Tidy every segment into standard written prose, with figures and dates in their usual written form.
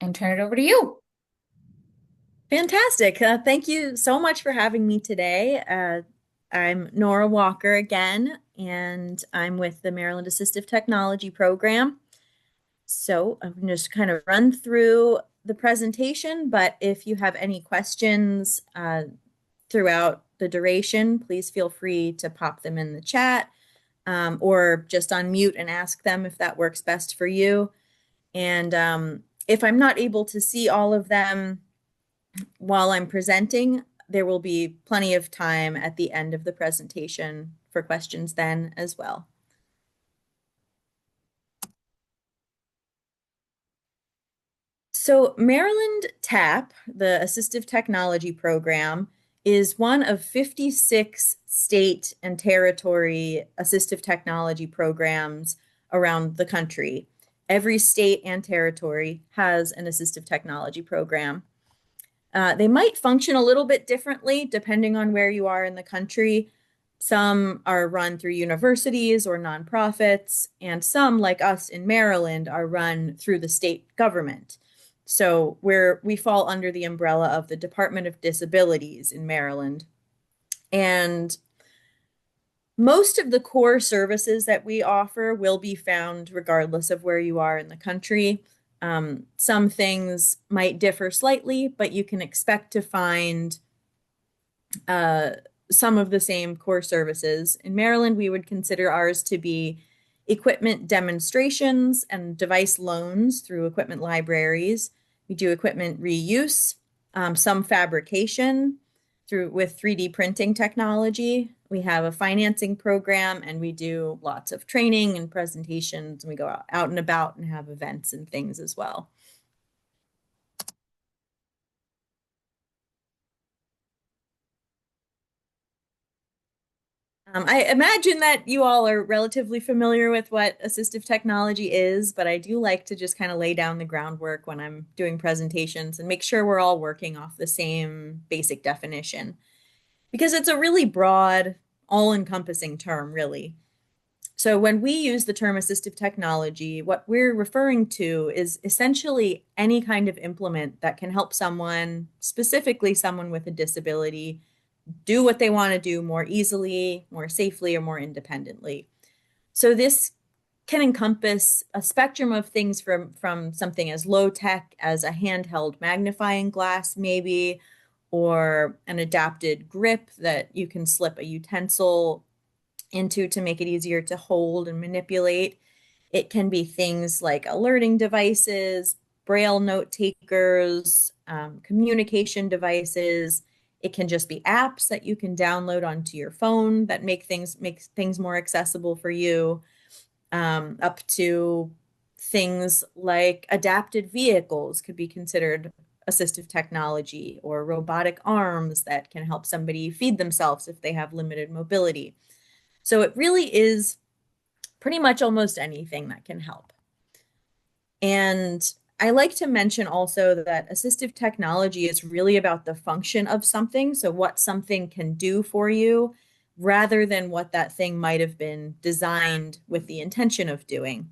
and turn it over to you. Fantastic. Thank you so much for having me today. I'm Nora Walker again, and I'm with the Maryland Assistive Technology Program. So I'm going to just kind of run through the presentation, but if you have any questions throughout the duration, please feel free to pop them in the chat or just unmute and ask them if that works best for you. And if I'm not able to see all of them, while I'm presenting, there will be plenty of time at the end of the presentation for questions then as well. So Maryland TAP, the Assistive Technology Program, is one of 56 state and territory assistive technology programs around the country. Every state and territory has an assistive technology program. They might function a little bit differently depending on where you are in the country. Some are run through universities or nonprofits, and some, like us in Maryland, are run through the state government. So we fall under the umbrella of the Department of Disabilities in Maryland. And most of the core services that we offer will be found regardless of where you are in the country. Some things might differ slightly, but you can expect to find uh, some of the same core services. In Maryland, we would consider ours to be equipment demonstrations and device loans through equipment libraries. We do equipment reuse, some fabrication through with 3D printing technology. We have a financing program and we do lots of training and presentations. And we go out and about and have events and things as well. I imagine that you all are relatively familiar with what assistive technology is, but I do like to just kind of lay down the groundwork when I'm doing presentations and make sure we're all working off the same basic definition because it's a really broad, all-encompassing term, really. So when we use the term assistive technology, what we're referring to is essentially any kind of implement that can help someone, specifically someone with a disability, do what they want to do more easily, more safely, or more independently. So this can encompass a spectrum of things from something as low tech as a handheld magnifying glass, maybe, or an adapted grip that you can slip a utensil into to make it easier to hold and manipulate. It can be things like alerting devices, braille note takers, communication devices. It can just be apps that you can download onto your phone that make things more accessible for you, up to things like adapted vehicles could be considered assistive technology, or robotic arms that can help somebody feed themselves if they have limited mobility. So it really is pretty much almost anything that can help. And I like to mention also that assistive technology is really about the function of something, so what something can do for you, rather than what that thing might have been designed with the intention of doing.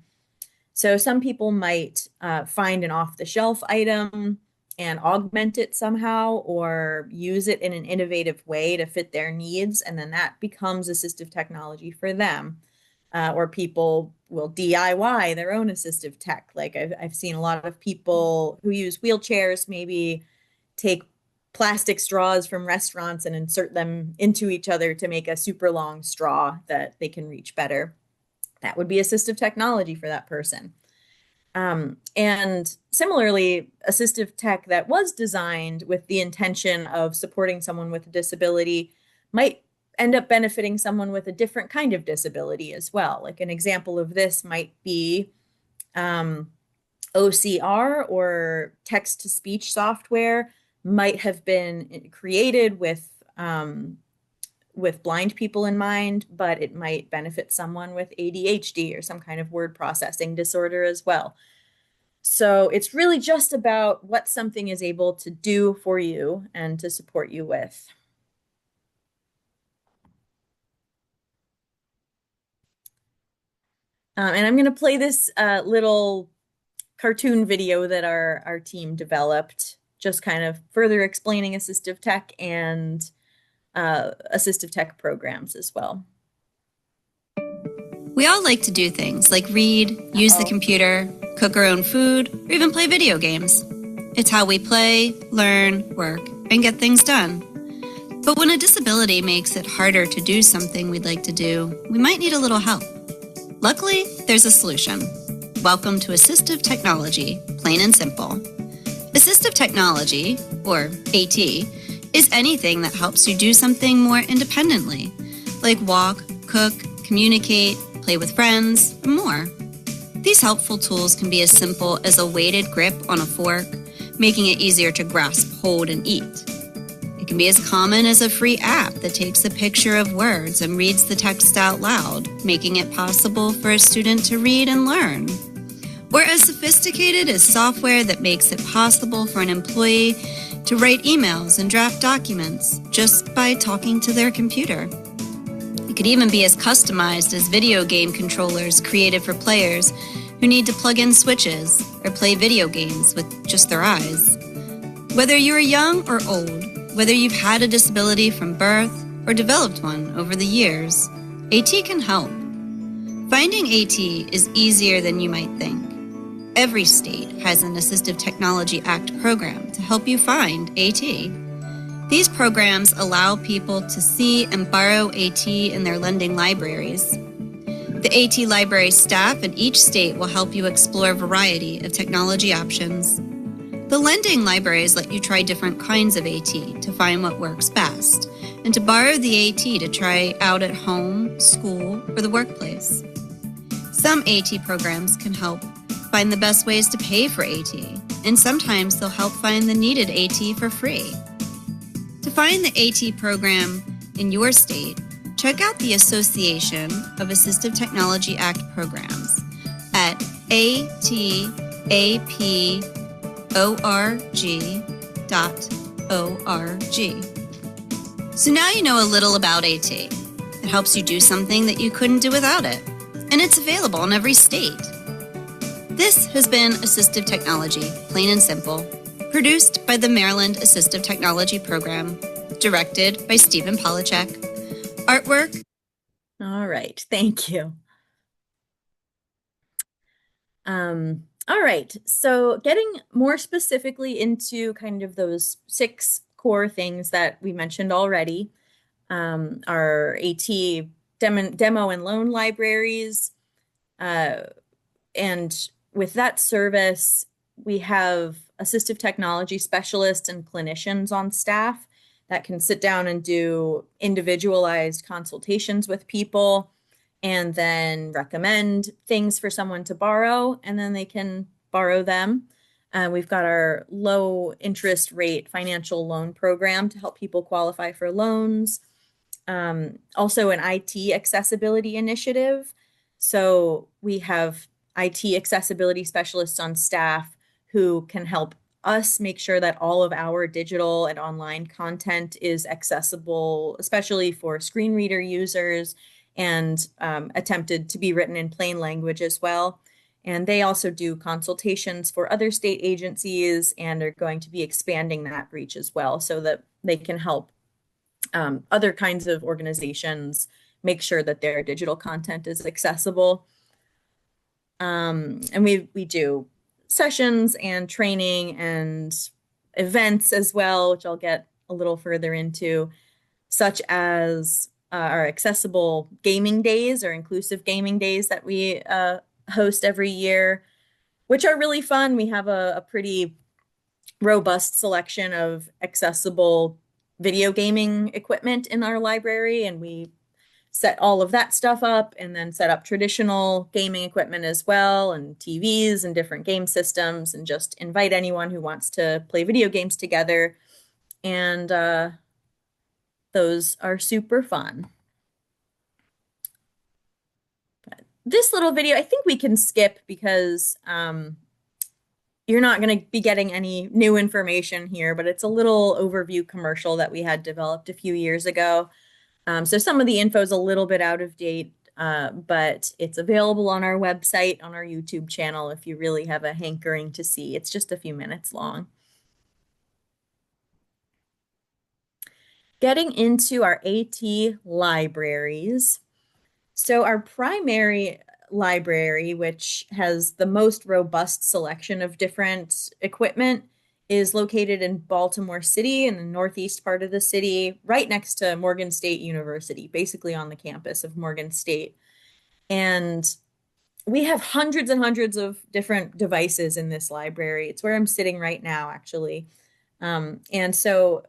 So some people might find an off-the-shelf item and augment it somehow or use it in an innovative way to fit their needs, and then that becomes assistive technology for them. Or people will DIY their own assistive tech. Like I've seen a lot of people who use wheelchairs maybe take plastic straws from restaurants and insert them into each other to make a super long straw that they can reach better. That would be assistive technology for that person. And similarly, assistive tech that was designed with the intention of supporting someone with a disability might end up benefiting someone with a different kind of disability as well. Like an example of this might be um, OCR, or text to speech software, might have been created with blind people in mind, but it might benefit someone with ADHD or some kind of word processing disorder as well. So it's really just about what something is able to do for you and to support you with. And I'm going to play this little cartoon video that our team developed, just kind of further explaining assistive tech and assistive tech programs as well. We all like to do things like read, use the computer, cook our own food, or even play video games. It's how we play, learn, work, and get things done. But when a disability makes it harder to do something we'd like to do, we might need a little help. Luckily, there's a solution. Welcome to assistive technology, plain and simple. Assistive technology, or AT, is anything that helps you do something more independently, like walk, cook, communicate, play with friends, and more. These helpful tools can be as simple as a weighted grip on a fork, making it easier to grasp, hold, and eat. It can be as common as a free app that takes a picture of words and reads the text out loud, making it possible for a student to read and learn. Or as sophisticated as software that makes it possible for an employee to write emails and draft documents just by talking to their computer. It could even be as customized as video game controllers created for players who need to plug in switches or play video games with just their eyes. Whether you're young or old, whether you've had a disability from birth or developed one over the years, AT can help. Finding AT is easier than you might think. Every state has an Assistive Technology Act program to help you find AT. These programs allow people to see and borrow AT in their lending libraries. The AT library staff in each state will help you explore a variety of technology options. The lending libraries let you try different kinds of AT to find what works best, and to borrow the AT to try out at home, school, or the workplace. Some AT programs can help find the best ways to pay for AT, and sometimes they'll help find the needed AT for free. To find the AT program in your state, check out the Association of Assistive Technology Act programs at ataporg.org. So now you know a little about AT. It helps you do something that you couldn't do without it, and it's available in every state. This has been Assistive Technology, plain and simple, produced by the Maryland Assistive Technology Program, directed by Stephen Polachek. Artwork. All right, thank you. All right, so getting more specifically into kind of those 6 core things that we mentioned already, our AT demo and loan libraries, and with that service, we have assistive technology specialists and clinicians on staff that can sit down and do individualized consultations with people and then recommend things for someone to borrow, and then they can borrow them. We've got our low interest rate financial loan program to help people qualify for loans. Also an IT accessibility initiative. So we have IT accessibility specialists on staff who can help us make sure that all of our digital and online content is accessible, especially for screen reader users, and attempted to be written in plain language as well. And they also do consultations for other state agencies and are going to be expanding that reach as well so that they can help other kinds of organizations make sure that their digital content is accessible. And we do sessions and training and events as well, which I'll get a little further into, such as our accessible gaming days or inclusive gaming days that we host every year, which are really fun. We have a pretty robust selection of accessible video gaming equipment in our library, and we set all of that stuff up and then set up traditional gaming equipment as well, and TVs and different game systems, and just invite anyone who wants to play video games together. And those are super fun. But this little video, I think we can skip because you're not going to be getting any new information here, but it's a little overview commercial that we had developed a few years ago. So some of the info is a little bit out of date, but it's available on our website, on our YouTube channel, if you really have a hankering to see. It's just a few minutes long. Getting into our AT libraries. So our primary library, which has the most robust selection of different equipment, is located in Baltimore City in the northeast part of the city, right next to Morgan State University, basically on the campus of Morgan State. And we have hundreds and hundreds of different devices in this library. It's where I'm sitting right now, actually. And so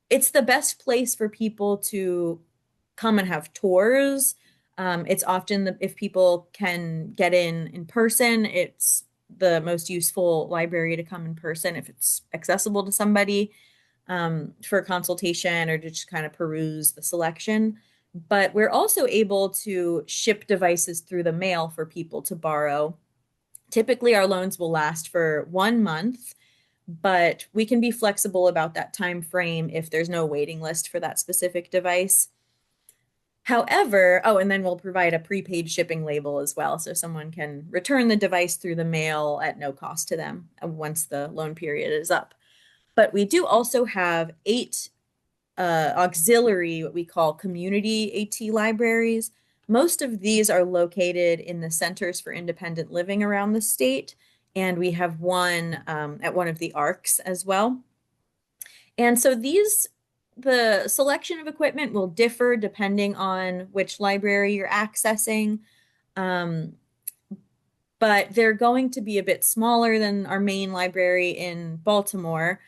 it's the best place for people to come and have tours. It's often if people can get in person, it's the most useful library to come in person if it's accessible to somebody for a consultation or to just kind of peruse the selection. But we're also able to ship devices through the mail for people to borrow. Typically, our loans will last for 1 month, but we can be flexible about that time frame if there's no waiting list for that specific device. However, oh, and then we'll provide a prepaid shipping label as well, so someone can return the device through the mail at no cost to them once the loan period is up. But we do also have 8 auxiliary, what we call community AT libraries. Most of these are located in the centers for independent living around the state, and we have one at one of the ARCs as well. And so the selection of equipment will differ depending on which library you're accessing. Um, but they're going to be a bit smaller than our main library in Baltimore.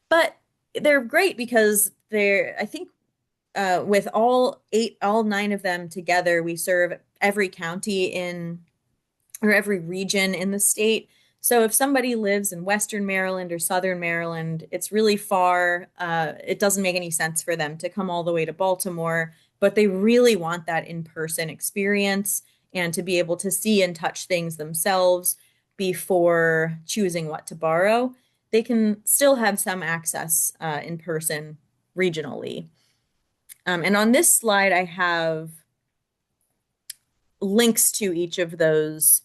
But they're great because I think, with all 9 of them together, we serve every county or every region in the state. So if somebody lives in Western Maryland or Southern Maryland, it's really far. It doesn't make any sense for them to come all the way to Baltimore, but they really want that in-person experience and to be able to see and touch things themselves before choosing what to borrow. They can still have some access in person regionally. And on this slide, I have links to each of those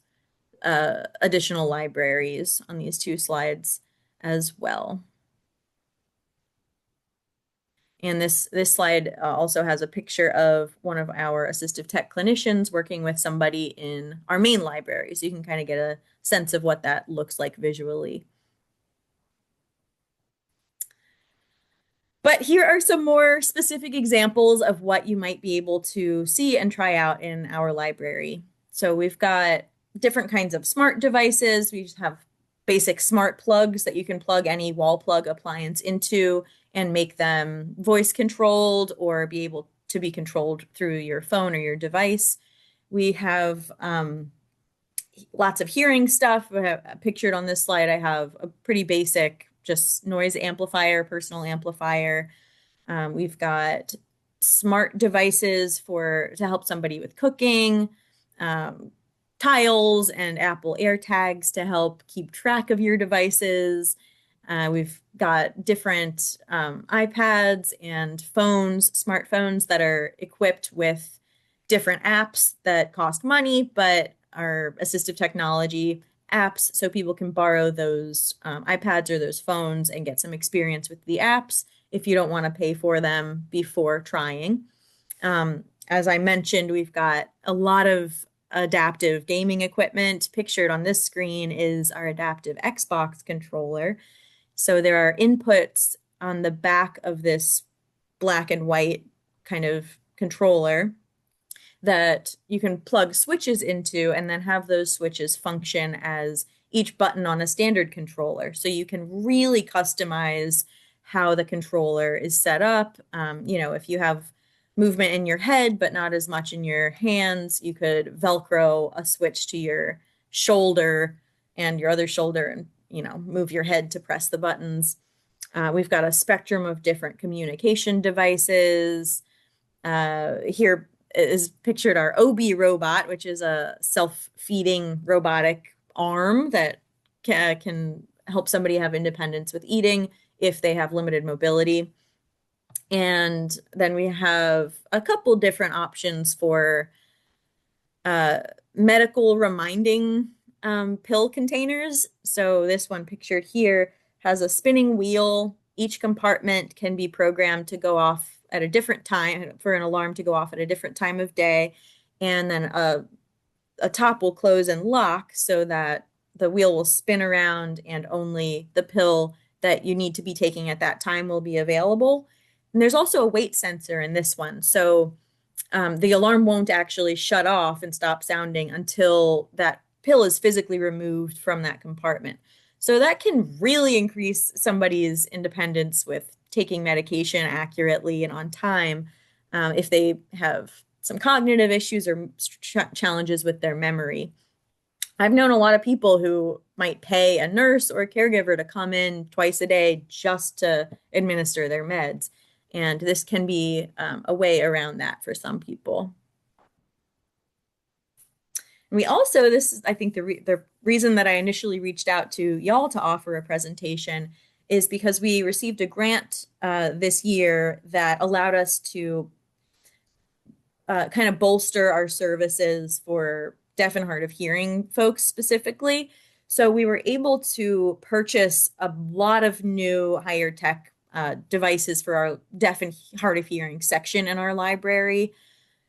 additional libraries on these 2 slides as well. And this slide also has a picture of one of our assistive tech clinicians working with somebody in our main library. So you can kind of get a sense of what that looks like visually. But here are some more specific examples of what you might be able to see and try out in our library. So we've got different kinds of smart devices. We just have basic smart plugs that you can plug any wall plug appliance into and make them voice controlled or be able to be controlled through your phone or your device. We have lots of hearing stuff. Pictured on this slide, I have a pretty basic just noise amplifier, personal amplifier. We've got smart devices to help somebody with cooking, tiles and Apple AirTags to help keep track of your devices. We've got different iPads and smartphones that are equipped with different apps that cost money, but are assistive technology apps, so people can borrow those iPads or those phones and get some experience with the apps if you don't want to pay for them before trying. As I mentioned, we've got a lot of adaptive gaming equipment. Pictured on this screen is our adaptive Xbox controller. So there are inputs on the back of this black and white kind of controller that you can plug switches into and then have those switches function as each button on a standard controller. So you can really customize how the controller is set up. If you have movement in your head, but not as much in your hands, you could Velcro a switch to your shoulder and your other shoulder and, move your head to press the buttons. We've got a spectrum of different communication devices. Here is pictured our OB robot, which is a self-feeding robotic arm that can help somebody have independence with eating if they have limited mobility. And then we have a couple different options for uh, medical reminding pill containers. So this one pictured here has a spinning wheel. Each compartment can be programmed to go off at a different time for an alarm to go off at a different time of day. And then a top will close and lock so that the wheel will spin around and only the pill that you need to be taking at that time will be available. And there's also a weight sensor in this one. So the alarm won't actually shut off and stop sounding until that pill is physically removed from that compartment. So that can really increase somebody's independence with taking medication accurately and on time if they have some cognitive issues or challenges with their memory. I've known a lot of people who might pay a nurse or a caregiver to come in twice a day just to administer their meds. And this can be a way around that for some people. And we also, this is, I think, the reason that I initially reached out to y'all to offer a presentation is because we received a grant this year that allowed us to kind of bolster our services for deaf and hard of hearing folks specifically. So we were able to purchase a lot of new higher tech devices for our deaf and hard of hearing section in our library.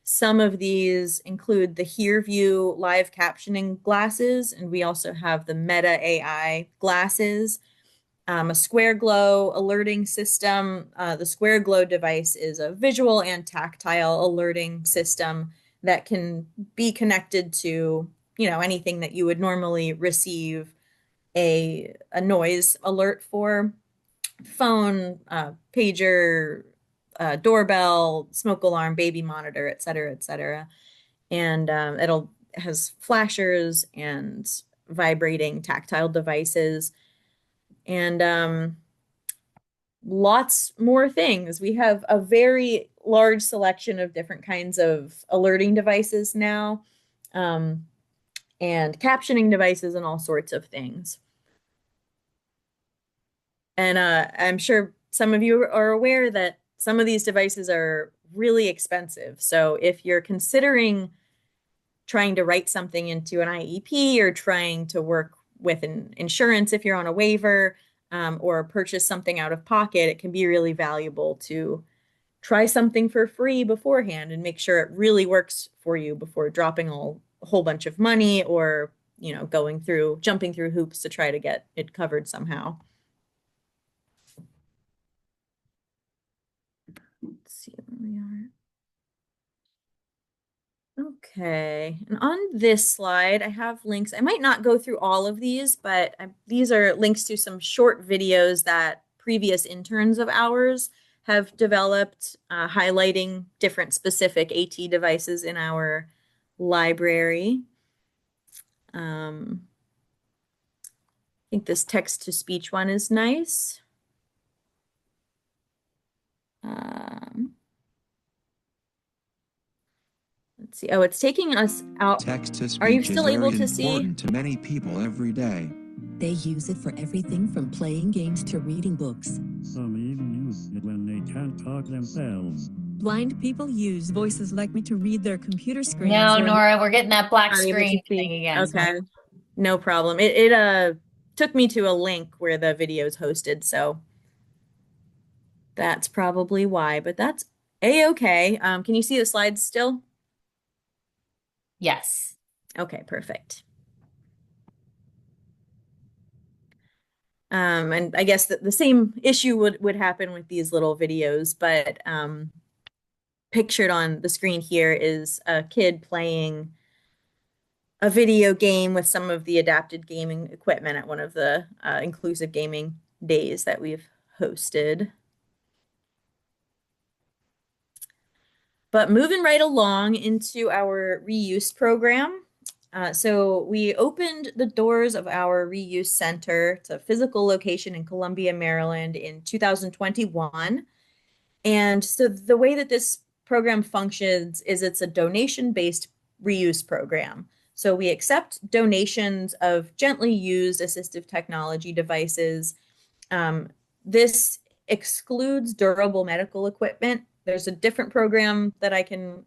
Some of these include the HearView live captioning glasses, and we also have the Meta AI glasses, a Square Glow alerting system. The Square Glow device is a visual and tactile alerting system that can be connected to, anything that you would normally receive a noise alert for: phone, pager, doorbell, smoke alarm, baby monitor, et cetera, et cetera. And it'll has flashers and vibrating tactile devices and lots more things. We have a very large selection of different kinds of alerting devices now, um, and captioning devices and all sorts of things. And I'm sure some of you are aware that some of these devices are really expensive. So if you're considering trying to write something into an IEP or trying to work with an insurance if you're on a waiver, or purchase something out of pocket, it can be really valuable to try something for free beforehand and make sure it really works for you before dropping a whole bunch of money or, jumping through hoops to try to get it covered somehow. Let's see where we are. Okay, and on this slide, I have links. I might not go through all of these, but these are links to some short videos that previous interns of ours have developed, highlighting different specific AT devices in our library. I think this text-to-speech one is nice. Um, let's see. Oh, it's taking us out. Text to Are you speech is still very able to see? important to many people every day. They use it for everything from playing games to reading books. Some even use it when they can't talk themselves. Blind people use voices like me to read their computer screens. No, Nora, we're getting that black Are you able to screen see? thing again. Okay, no problem. It took me to a link where the video is hosted, so that's probably why, but that's a-okay. Can you see the slides still? Yes. Okay, perfect. And I guess that the same issue would happen with these little videos, but pictured on the screen here is a kid playing a video game with some of the adapted gaming equipment at one of the inclusive gaming days that we've hosted. But moving right along into our reuse program. So we opened the doors of our reuse center. It's a physical location in Columbia, Maryland in 2021. And so the way that this program functions is it's a donation-based reuse program. So we accept donations of gently used assistive technology devices. This excludes durable medical equipment. There's a different program that I can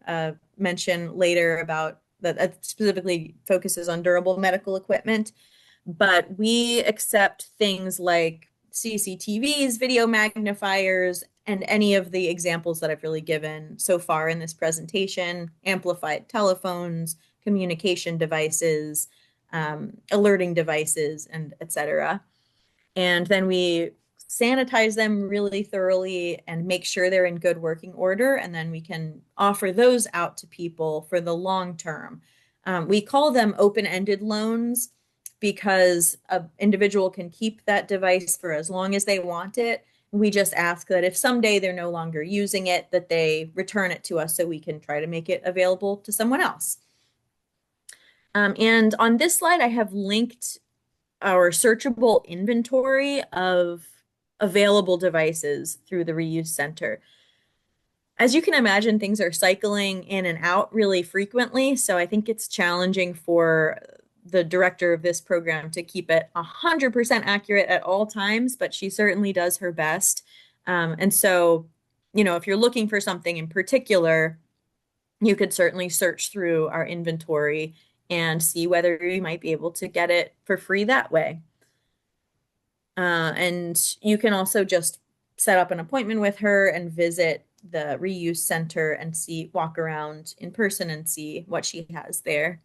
mention later about that specifically focuses on durable medical equipment. But we accept things like CCTVs, video magnifiers, and any of the examples that I've really given so far in this presentation, amplified telephones, communication devices, alerting devices, and etc. And then we sanitize them really thoroughly and make sure they're in good working order. And then we can offer those out to people for the long term. We call them open-ended loans because an individual can keep that device for as long as they want it. We just ask that if someday they're no longer using it, that they return it to us so we can try to make it available to someone else. And on this slide, I have linked our searchable inventory of available devices through the reuse center. As you can imagine, things are cycling in and out really frequently, so I think it's challenging for the director of this program to keep it 100% accurate at all times, but she certainly does her best. And so, if you're looking for something in particular, you could certainly search through our inventory and see whether you might be able to get it for free that way. And you can also just set up an appointment with her and visit the reuse center and walk around in person and see what she has there.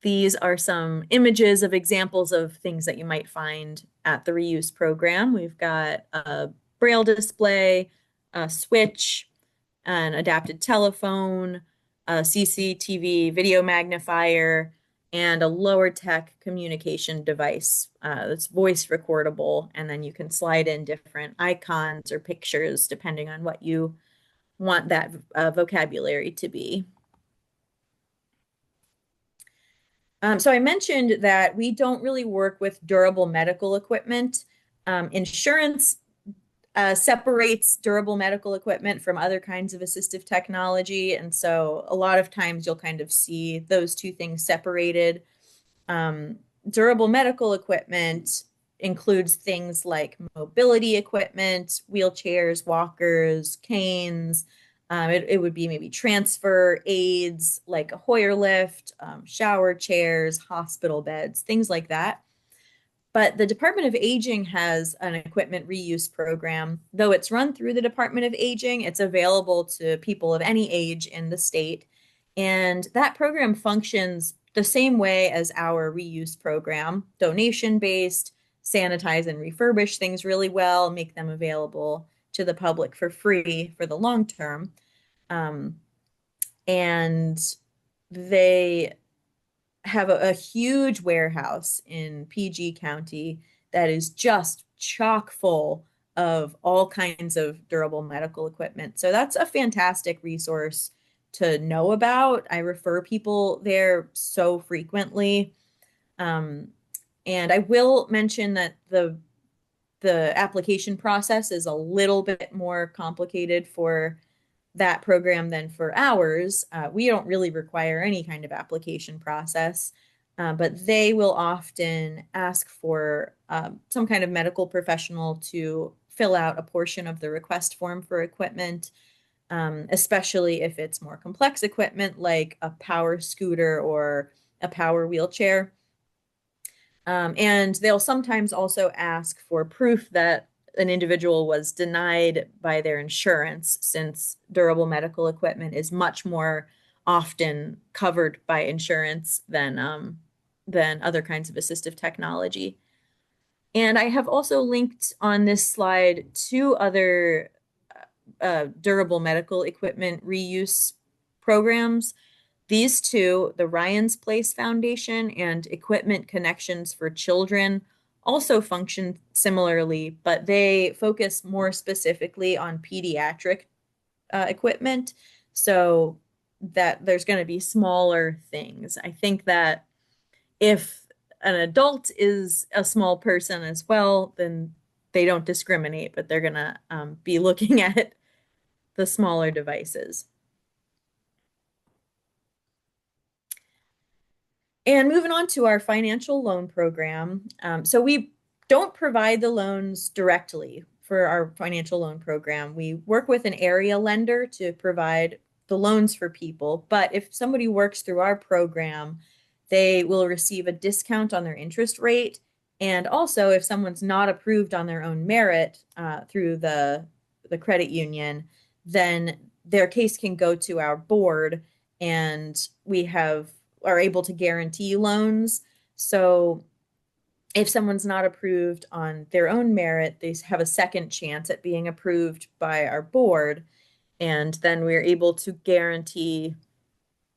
These are some images of examples of things that you might find at the reuse program. We've got a braille display, a switch, an adapted telephone, a CCTV video magnifier, and a lower tech communication device that's voice recordable. And then you can slide in different icons or pictures depending on what you want that vocabulary to be. So I mentioned that we don't really work with durable medical equipment. Insurance separates durable medical equipment from other kinds of assistive technology. And so a lot of times you'll kind of see those two things separated. Durable medical equipment includes things like mobility equipment, wheelchairs, walkers, canes. It would be maybe transfer aids like a Hoyer lift, shower chairs, hospital beds, things like that. But the Department of Aging has an equipment reuse program. Though it's run through the Department of Aging, it's available to people of any age in the state. And that program functions the same way as our reuse program, donation-based, sanitize and refurbish things really well, make them available to the public for free for the long term. And they have a huge warehouse in PG County that is just chock full of all kinds of durable medical equipment. So that's a fantastic resource to know about. I refer people there so frequently. And I will mention that the application process is a little bit more complicated for that program than for ours. We don't really require any kind of application process, but they will often ask for some kind of medical professional to fill out a portion of the request form for equipment, especially if it's more complex equipment like a power scooter or a power wheelchair. And they'll sometimes also ask for proof that an individual was denied by their insurance, since durable medical equipment is much more often covered by insurance than other kinds of assistive technology. And I have also linked on this slide two other durable medical equipment reuse programs. These two, the Ryan's Place Foundation and Equipment Connections for Children, also function similarly, but they focus more specifically on pediatric equipment, so that there's going to be smaller things. I think that if an adult is a small person as well, then they don't discriminate, but they're going to be looking at the smaller devices. And moving on to our financial loan program. So we don't provide the loans directly for our financial loan program. We work with an area lender to provide the loans for people, but if somebody works through our program, they will receive a discount on their interest rate. And also, if someone's not approved on their own merit through the credit union, then their case can go to our board, and we are able to guarantee loans. So if someone's not approved on their own merit, they have a second chance at being approved by our board, and then we're able to guarantee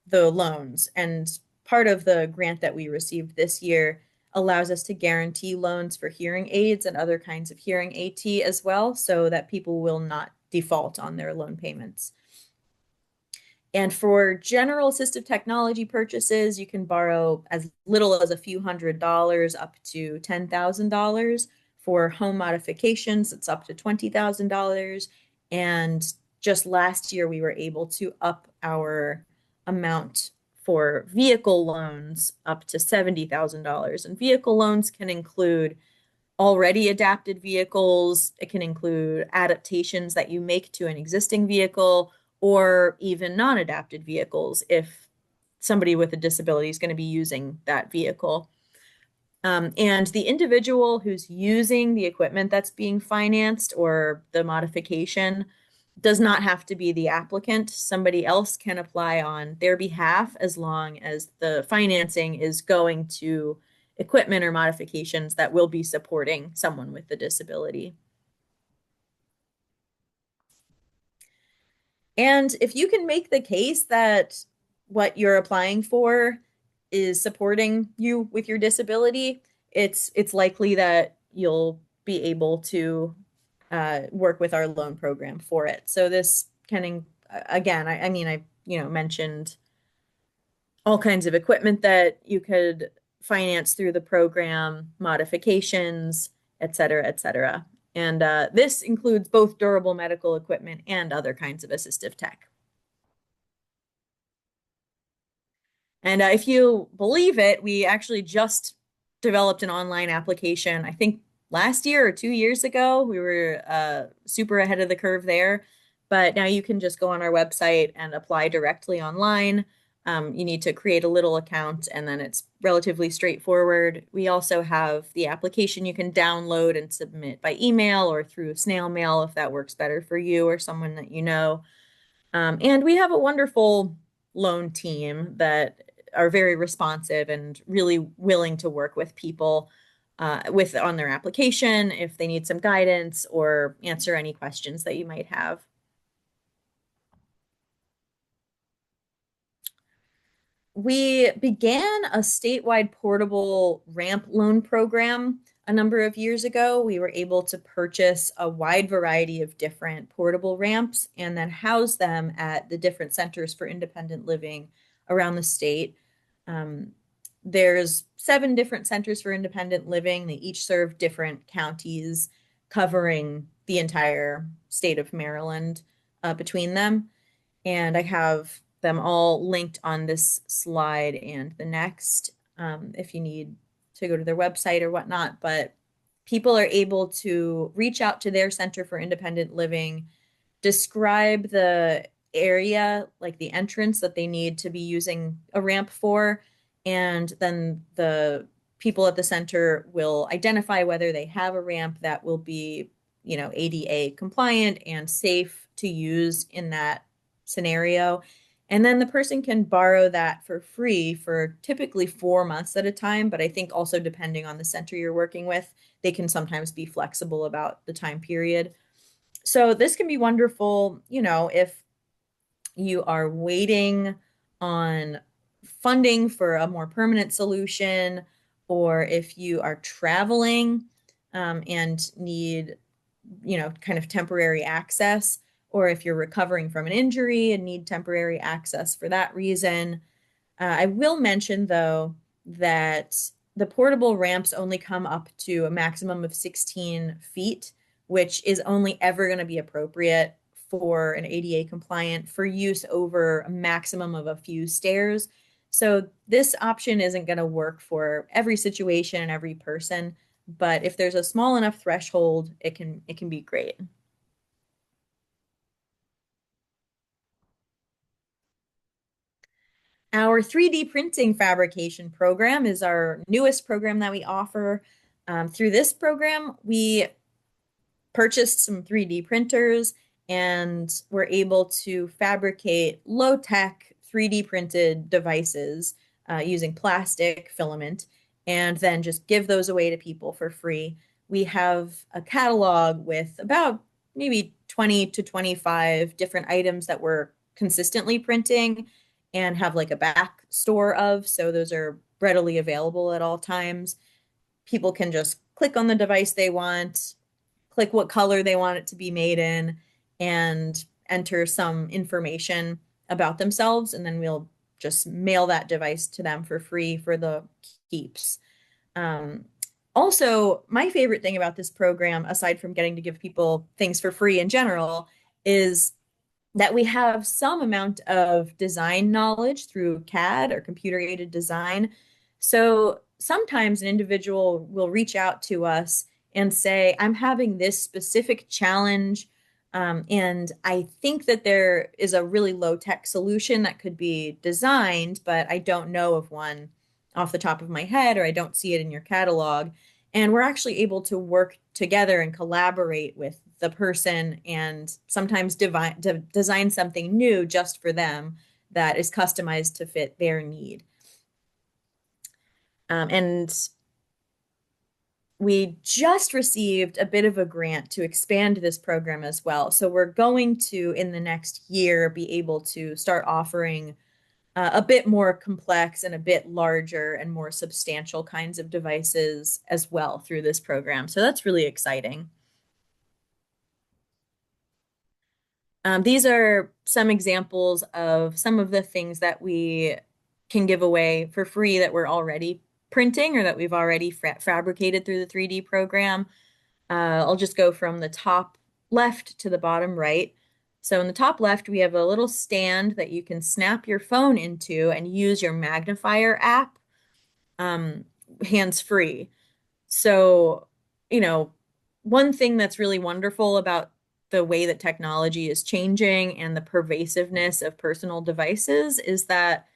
the loans. And part of the grant that we received this year allows us to guarantee loans for hearing aids and other kinds of hearing AT as well, so that people will not default on their loan payments. And for general assistive technology purchases, you can borrow as little as a few $100s up to $10,000. For home modifications, it's up to $20,000. And just last year, we were able to up our amount for vehicle loans up to $70,000. And vehicle loans can include already adapted vehicles. It can include adaptations that you make to an existing vehicle, or even non-adapted vehicles if somebody with a disability is going to be using that vehicle. And the individual who's using the equipment that's being financed or the modification does not have to be the applicant. Somebody else can apply on their behalf as long as the financing is going to equipment or modifications that will be supporting someone with a disability. And if you can make the case that what you're applying for is supporting you with your disability, it's likely that you'll be able to work with our loan program for it. So this can, again, I mean, I mentioned all kinds of equipment that you could finance through the program, modifications, et cetera, et cetera. And this includes both durable medical equipment and other kinds of assistive tech. And if you believe it, we actually just developed an online application. I think last year or 2 years ago, we were super ahead of the curve there. But now you can just go on our website and apply directly online. You need to create a little account, and then it's relatively straightforward. We also have the application you can download and submit by email or through snail mail if that works better for you or someone that you know. And we have a wonderful loan team that are very responsive and really willing to work with people on their application if they need some guidance or answer any questions that you might have. We began a statewide portable ramp loan program a number of years ago. We were able to purchase a wide variety of different portable ramps and then house them at the different centers for independent living around the state. There's 7 different centers for independent living. They each serve different counties, covering the entire state of Maryland between them. And I have them all linked on this slide and the next if you need to go to their website or whatnot. But people are able to reach out to their Center for Independent Living, describe the area, like the entrance that they need to be using a ramp for, and then the people at the center will identify whether they have a ramp that will be, ADA compliant and safe to use in that scenario. And then the person can borrow that for free for typically 4 months at a time. But I think also depending on the center you're working with, they can sometimes be flexible about the time period. So this can be wonderful, if you are waiting on funding for a more permanent solution, or if you are traveling and need, kind of temporary access, or if you're recovering from an injury and need temporary access for that reason. I will mention, though, that the portable ramps only come up to a maximum of 16 feet, which is only ever going to be appropriate for an ADA compliant for use over a maximum of a few stairs. So this option isn't going to work for every situation and every person, but if there's a small enough threshold, it can be great. Our 3D printing fabrication program is our newest program that we offer. Through this program, we purchased some 3D printers and were able to fabricate low-tech 3D printed devices using plastic filament and then just give those away to people for free. We have a catalog with about maybe 20 to 25 different items that we're consistently printing and have like a back store of. So those are readily available at all times. People can just click on the device they want, click what color they want it to be made in, and enter some information about themselves. And then we'll just mail that device to them for free for the keeps. Um, Also, my favorite thing about this program, aside from getting to give people things for free in general, is that we have some amount of design knowledge through CAD or computer aided design. So sometimes an individual will reach out to us and say, I'm having this specific challenge. And I think that there is a really low tech solution that could be designed, but I don't know of one off the top of my head, or I don't see it in your catalog. And we're actually able to work together and collaborate with the person and sometimes design something new just for them that is customized to fit their need. And we just received a bit of a grant to expand this program as well. So we're going to, in the next year, be able to start offering a bit more complex and a bit larger and more substantial kinds of devices as well through this program. So that's really exciting. These are some examples of some of the things that we can give away for free that we're already printing or that we've already fabricated through the 3D program. I'll just go from the top left to the bottom right. So in the top left, we have a little stand that you can snap your phone into and use your magnifier app hands-free. So, you know, one thing that's really wonderful about the way that technology is changing and the pervasiveness of personal devices is that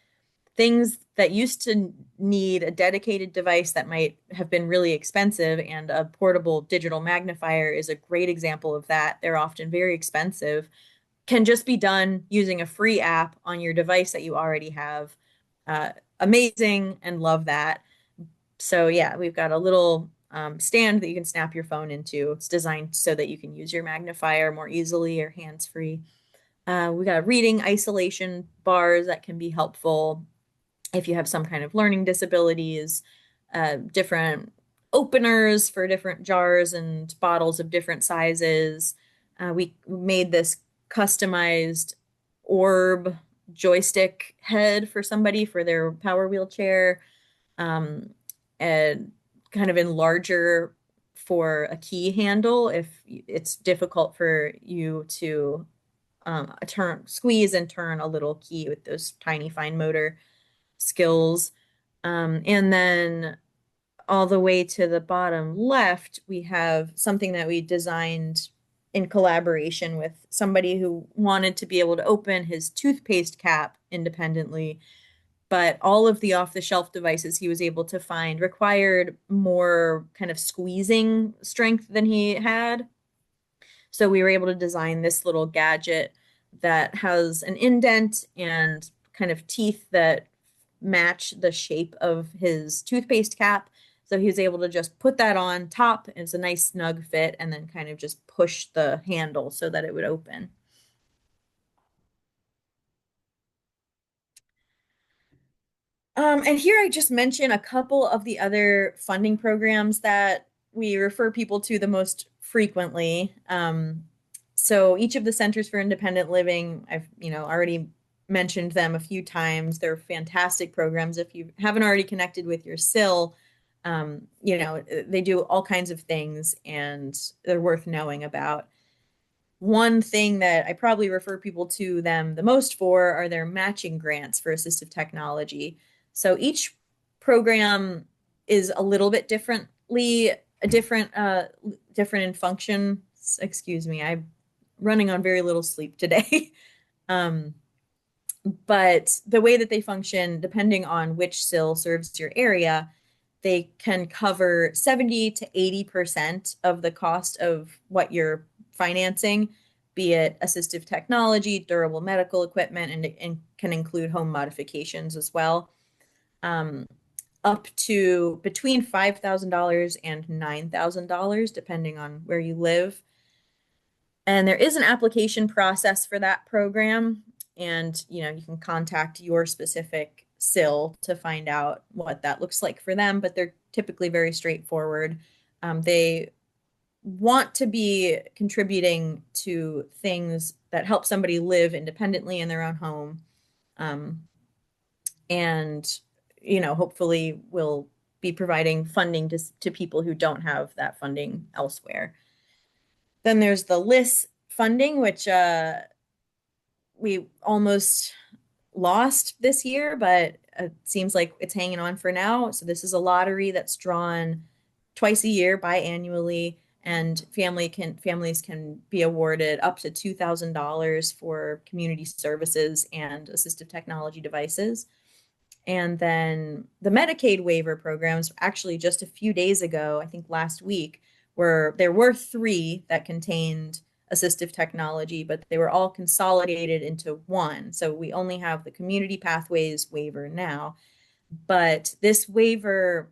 things that used to need a dedicated device that might have been really expensive, and a portable digital magnifier is a great example of that. They're often very expensive, can just be done using a free app on your device that you already have. Amazing, and love that. So yeah, we've got a little stand that you can snap your phone into. It's designed so that you can use your magnifier more easily or hands-free. We got reading isolation bars that can be helpful if you have some kind of learning disabilities, different openers for different jars and bottles of different sizes. We made this customized orb joystick head for somebody for their power wheelchair, and kind of enlarger for a key handle if it's difficult for you to squeeze and turn a little key with those tiny fine motor skills. And then all the way to the bottom left, we have something that we designed in collaboration with somebody who wanted to be able to open his toothpaste cap independently, but all of the off-the-shelf devices he was able to find required more kind of squeezing strength than he had. So we were able to design this little gadget that has an indent and kind of teeth that match the shape of his toothpaste cap. So he was able to just put that on top. It's a nice snug fit, and then kind of just push the handle so that it would open. And here I just mention a couple of the other funding programs that we refer people to the most frequently. So each of the Centers for Independent Living, I've already mentioned them a few times. They're fantastic programs. If you haven't already connected with your SIL, they do all kinds of things and they're worth knowing about. One thing that I probably refer people to them the most for are their matching grants for assistive technology. So each program is a little bit differently a different in function. Excuse me, I'm running on very little sleep today. um, but the way that they function, depending on which SIL serves your area, they can cover 70 to 80% of the cost of what you're financing, be it assistive technology, durable medical equipment, and can include home modifications as well. Um, Up to between $5,000 and $9,000, depending on where you live. And there is an application process for that program. And, you can contact your specific SIL to find out what that looks like for them, but they're typically very straightforward. They want to be contributing to things that help somebody live independently in their own home. Um, and, hopefully will be providing funding to people who don't have that funding elsewhere. Then there's the LIS funding, which we almost lost this year, but it seems like it's hanging on for now. So this is a lottery that's drawn twice a year, biannually, and families can be awarded up to $2,000 for community services and assistive technology devices. And then the Medicaid waiver programs, actually just a few days ago, I think last week, there were three that contained assistive technology, but they were all consolidated into one. So we only have the community pathways waiver now. But this waiver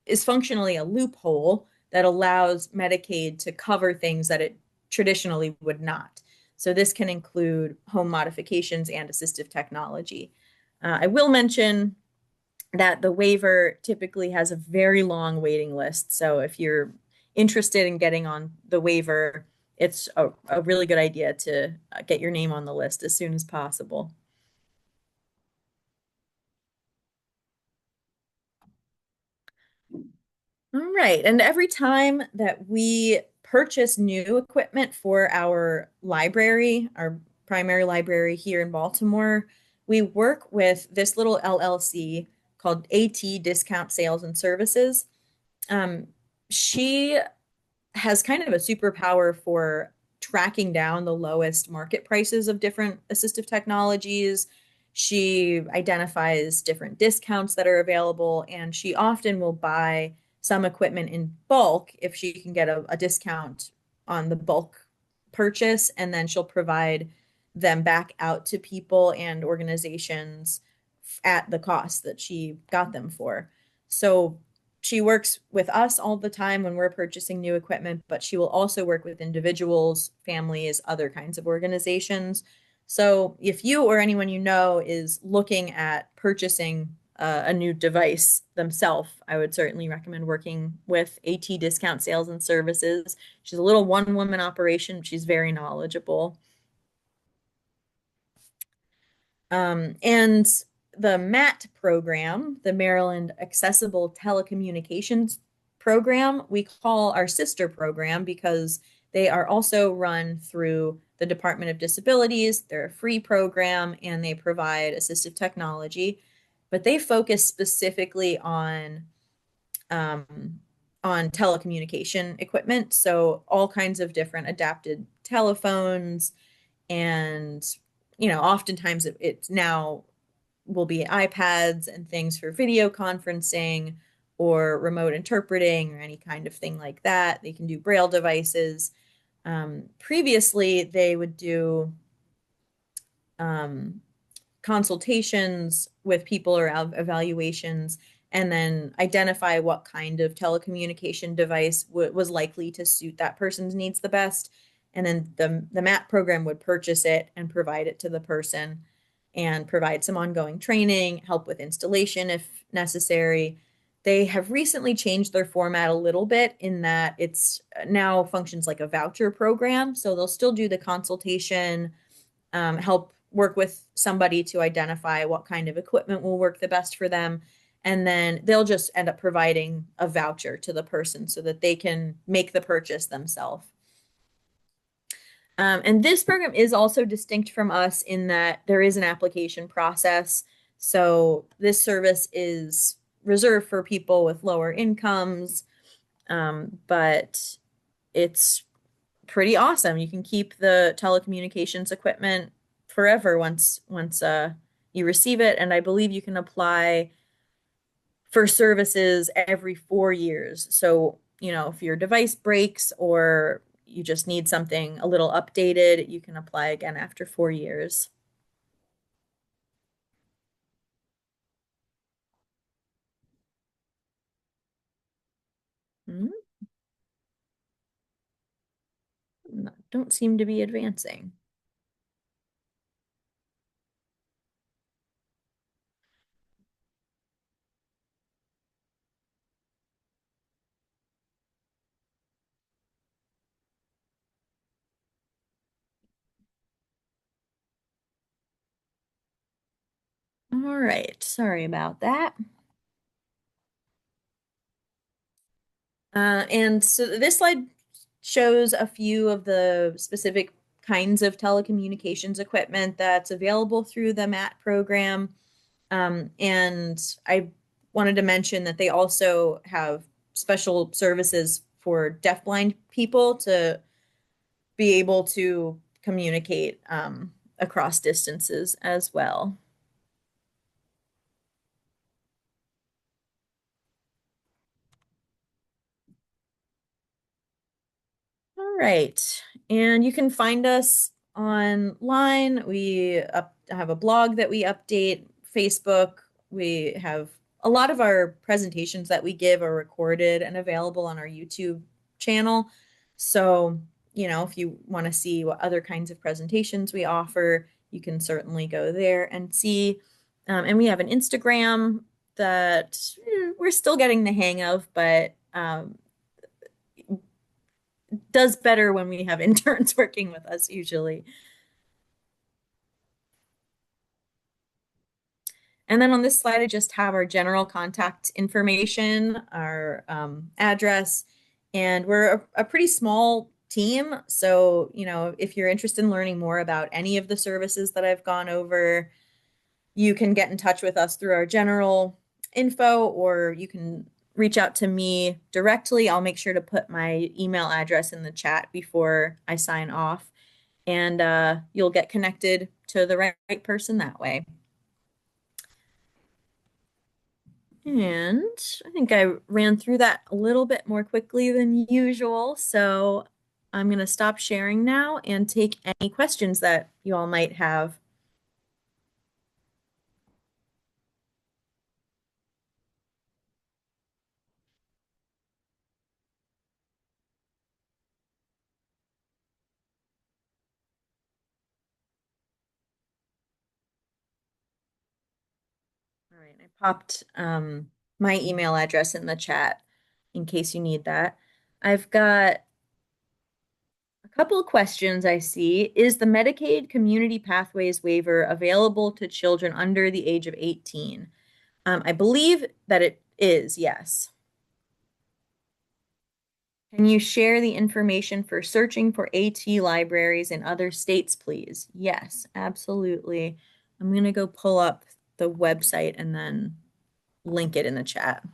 is functionally a loophole that allows Medicaid to cover things that it traditionally would not. So this can include home modifications and assistive technology. I will mention that the waiver typically has a very long waiting list. So if you're interested in getting on the waiver, it's a really good idea to get your name on the list as soon as possible. All right. And every time that we purchase new equipment for our library, our primary library here in Baltimore, we work with this little LLC called AT Discount Sales and Services. She has kind of a superpower for tracking down the lowest market prices of different assistive technologies. She identifies different discounts that are available, and she often will buy some equipment in bulk if she can get a discount on the bulk purchase, and then she'll provide them back out to people and organizations at the cost that she got them for. So she works with us all the time when we're purchasing new equipment, but she will also work with individuals, families, other kinds of organizations. So if you or anyone you know is looking at purchasing a new device themselves, I would certainly recommend working with AT Discount Sales and Services. She's a little one-woman operation. She's very knowledgeable. And the MAT program, the Maryland Accessible Telecommunications Program, we call our sister program because they are also run through the Department of Disabilities. They're a free program and they provide assistive technology, but they focus specifically on telecommunication equipment. So all kinds of different adapted telephones, and oftentimes it's now will be iPads and things for video conferencing or remote interpreting or any kind of thing like that. They can do Braille devices. Previously, they would do consultations with people or evaluations, and then identify what kind of telecommunication device was likely to suit that person's needs the best. And then the MAT program would purchase it and provide it to the person and provide some ongoing training, help with installation if necessary. They have recently changed their format a little bit in that it's now functions like a voucher program. So they'll still do the consultation, help work with somebody to identify what kind of equipment will work the best for them. And then they'll just end up providing a voucher to the person so that they can make the purchase themselves. And this program is also distinct from us in that there is an application process. So this service is reserved for people with lower incomes, But it's pretty awesome. You can keep the telecommunications equipment forever once you receive it, and I believe you can apply for services every 4 years. So, if your device breaks or you just need something a little updated, you can apply again after 4 years. Hmm, don't seem to be advancing. All right, sorry about that. And so this slide shows a few of the specific kinds of telecommunications equipment that's available through the MAT program. And I wanted to mention that they also have special services for deafblind people to be able to communicate across distances as well. All right. And you can find us online. We have a blog that we update, Facebook. We have a lot of our presentations that we give are recorded and available on our YouTube channel. So, if you want to see what other kinds of presentations we offer, you can certainly go there and see. And we have an Instagram that we're still getting the hang of, but does better when we have interns working with us usually. And then on this slide, I just have our general contact information, our address, and we're a pretty small team. So, if you're interested in learning more about any of the services that I've gone over, you can get in touch with us through our general info, or you can reach out to me directly. I'll make sure to put my email address in the chat before I sign off, and you'll get connected to the right person that way. And I think I ran through that a little bit more quickly than usual. So I'm going to stop sharing now and take any questions that you all might have. All right, I popped my email address in the chat in case you need that. I've got a couple of questions I see. Is the Medicaid Community Pathways waiver available to children under the age of 18? I believe that it is, yes. Can you share the information for searching for AT libraries in other states, please? Yes, absolutely. I'm going to go pull up the website and then link it in the chat.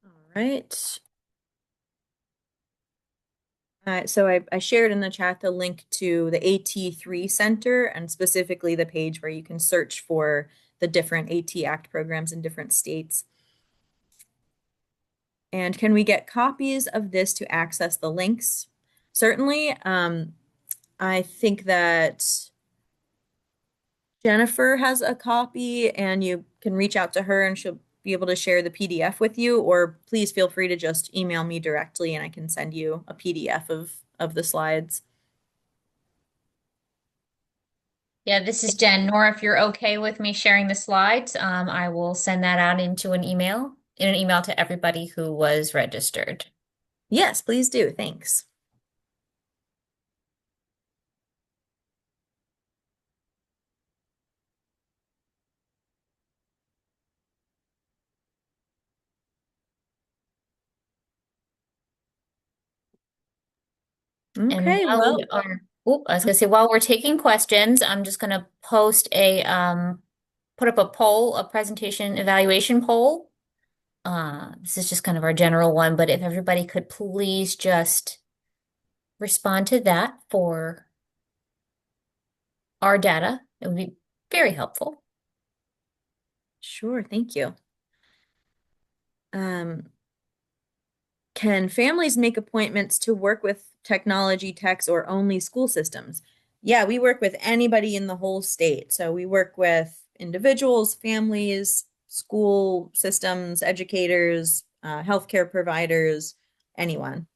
All right. So I shared in the chat the link to the AT3 Center and specifically the page where you can search for the different AT Act programs in different states. And can we get copies of this to access the links? Certainly. I think that Jennifer has a copy and you can reach out to her and she'll be able to share the PDF with you, or please feel free to just email me directly and I can send you a PDF of the slides. Yeah, this is Jen. Nora, if you're okay with me sharing the slides, I will send that out in an email to everybody who was registered. Yes, please do. Thanks. And Okay, while well, we are, I was gonna say, while we're taking questions, I'm just gonna post put up a poll, a presentation evaluation poll. This is just kind of our general one, but if everybody could please just respond to that for our data, it would be very helpful. sure, thank you. Um, can families make appointments to work with technology techs or only school systems? Yeah, we work with anybody in the whole state. So we work with individuals, families, school systems, educators, healthcare providers, anyone.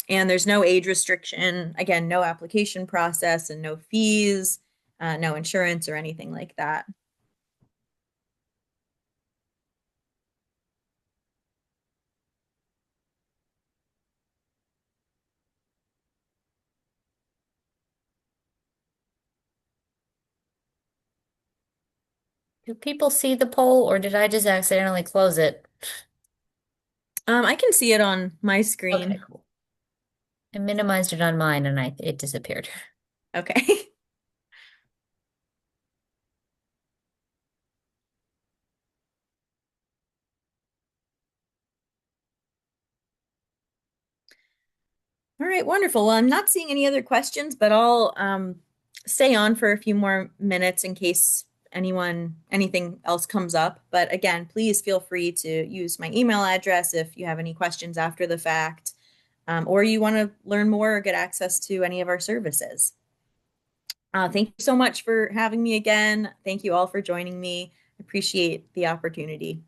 And there's no age restriction. Again, no application process and no fees, no insurance or anything like that. Do people see the poll or did I just accidentally close it? I can see it on my Okay, screen. cool. I minimized it on mine and it disappeared. Okay. All right, wonderful. Well, I'm not seeing any other questions, but I'll stay on for a few more minutes in case anything else comes up. But again, please feel free to use my email address if you have any questions after the fact, or you want to learn more or get access to any of our services. Thank you so much for having me again. Thank you all for joining me. Appreciate the opportunity.